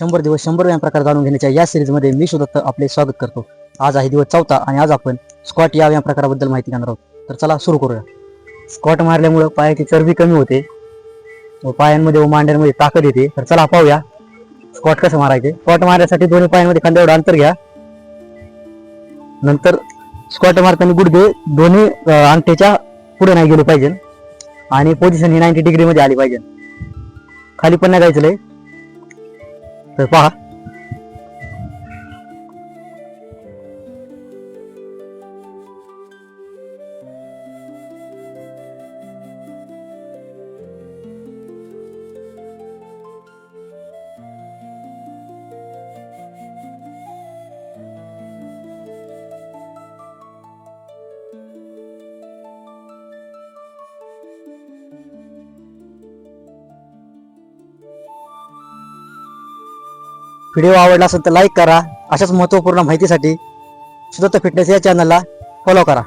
100 दिवस 100 व्यायाम प्रकार जाणून घेण्याच्या या सिरीजमध्ये मी सुदत्त आपले स्वागत करतो. आज आहे दिवस 4 आणि आज आपण स्क्वॉट या व्यायाम प्रकाराबद्दल माहिती घेणार आहोत. तर चला सुरू करूया. स्क्वॉट मारल्यामुळे पायाची चरबी कमी होते व पायांमध्ये व मांड्यांमध्ये ताकद येते. तर चला पाहूया स्क्वॉट कसं मारायचे. स्क्वॉट मारण्यासाठी दोन्ही पायांमध्ये खांद्यावर अंतर घ्या. नंतर स्क्वॉट मारताना गुडघे दोन्ही अंगठ्याच्या पुढे नाही गेले पाहिजे आणि पोझिशन ही 90 डिग्री मध्ये आली पाहिजे. खाली पण नाही जायचं लय. तर पहा व्हिडिओ आवडला असेल तर लाईक करा. अशाच महत्त्वपूर्ण माहितीसाठी सुदत्त फिटनेस या चॅनलला फॉलो करा.